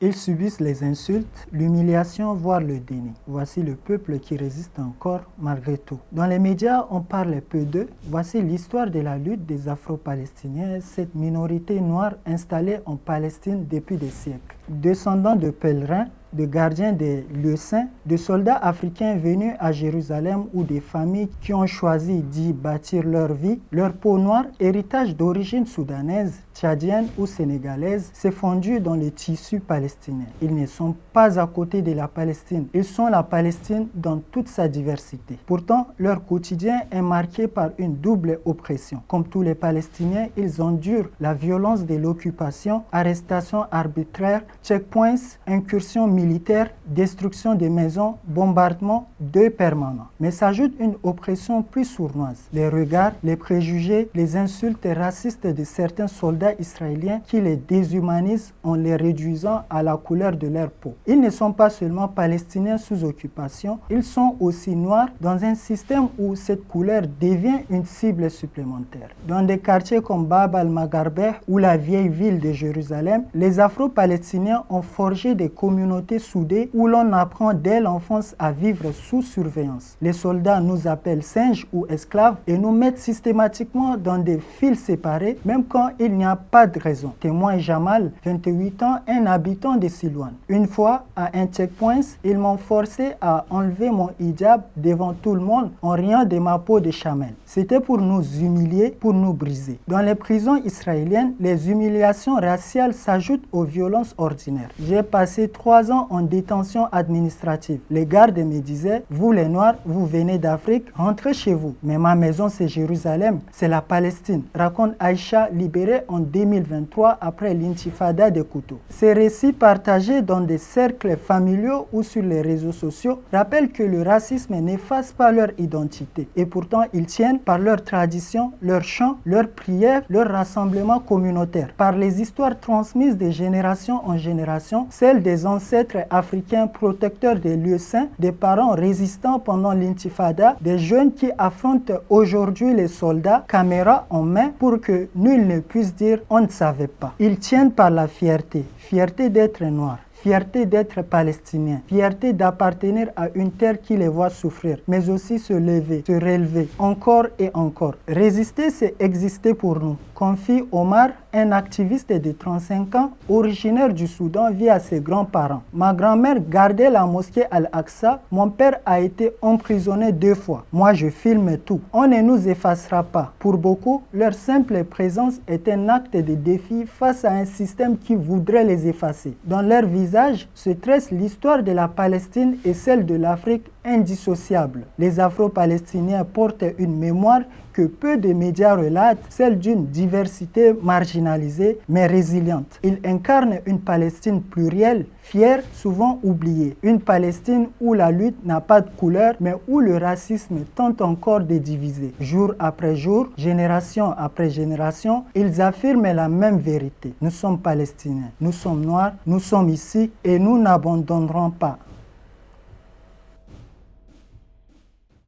Ils subissent les insultes, l'humiliation, voire le déni. Voici le peuple qui résiste encore malgré tout. Dans les médias, on parle peu d'eux. Voici l'histoire de la lutte des Afro-Palestiniens, cette minorité noire installée en Palestine depuis des siècles. Descendants de pèlerins, de gardiens des lieux saints, de soldats africains venus à Jérusalem ou des familles qui ont choisi d'y bâtir leur vie, leur peau noire, héritage d'origine soudanaise, tchadienne ou sénégalaise, s'est fondu dans le tissu palestinien. Ils ne sont pas à côté de la Palestine, ils sont la Palestine dans toute sa diversité. Pourtant, leur quotidien est marqué par une double oppression. Comme tous les Palestiniens, ils endurent la violence de l'occupation, arrestations arbitraires, checkpoints, incursions militaires, destruction des maisons, bombardements, deuil permanent. Mais s'ajoute une oppression plus sournoise. Les regards, les préjugés, les insultes racistes de certains soldats israéliens qui les déshumanisent en les réduisant à la couleur de leur peau. Ils ne sont pas seulement palestiniens sous occupation, ils sont aussi noirs dans un système où cette couleur devient une cible supplémentaire. Dans des quartiers comme Bab al-Magharbeh ou la vieille ville de Jérusalem, les Afro-Palestiniens ont forgé des communautés soudées où l'on apprend dès l'enfance à vivre sous surveillance. Les soldats nous appellent singes ou esclaves et nous mettent systématiquement dans des files séparés, même quand il n'y a pas de raison. Témoin Jamal, 28 ans, un habitant de Silouane. Une fois, à un checkpoint, ils m'ont forcé à enlever mon hijab devant tout le monde en riant de ma peau de chamelle. C'était pour nous humilier, pour nous briser. Dans les prisons israéliennes, les humiliations raciales s'ajoutent aux violences ordinaires. J'ai passé 3 ans en détention administrative. Les gardes me disaient, vous les Noirs, vous venez d'Afrique, rentrez chez vous. Mais ma maison c'est Jérusalem, c'est la Palestine, raconte Aïcha, libérée en 2023 après l'intifada des couteaux. Ces récits partagés dans des cercles familiaux ou sur les réseaux sociaux rappellent que le racisme n'efface pas leur identité et pourtant ils tiennent par leurs traditions, leurs chants, leurs prières, leurs rassemblements communautaires, par les histoires transmises de génération en génération, celles des ancêtres africains protecteurs des lieux saints, des parents résistants pendant l'intifada, des jeunes qui affrontent aujourd'hui les soldats, caméra en main, pour que nul ne puisse dire on ne savait pas. Ils tiennent par la fierté, fierté d'être noirs, fierté d'être palestinien, fierté d'appartenir à une terre qui les voit souffrir, mais aussi se lever, se relever, encore et encore. Résister, c'est exister pour nous. Confie Omar, un activiste de 35 ans, originaire du Soudan, vit à ses grands-parents. Ma grand-mère gardait la mosquée Al-Aqsa. Mon père a été emprisonné 2 fois. Moi, je filme tout. On ne nous effacera pas. Pour beaucoup, leur simple présence est un acte de défi face à un système qui voudrait les effacer. Dans leur visage se tresse l'histoire de la Palestine et celle de l'Afrique indissociable. Les Afro-Palestiniens portent une mémoire que peu de médias relatent, celle d'une diversité marginalisée mais résiliente. Ils incarnent une Palestine plurielle, fière, souvent oubliée. Une Palestine où la lutte n'a pas de couleur mais où le racisme tente encore de diviser. Jour après jour, génération après génération, ils affirment la même vérité. Nous sommes Palestiniens, nous sommes noirs, nous sommes ici et nous n'abandonnerons pas.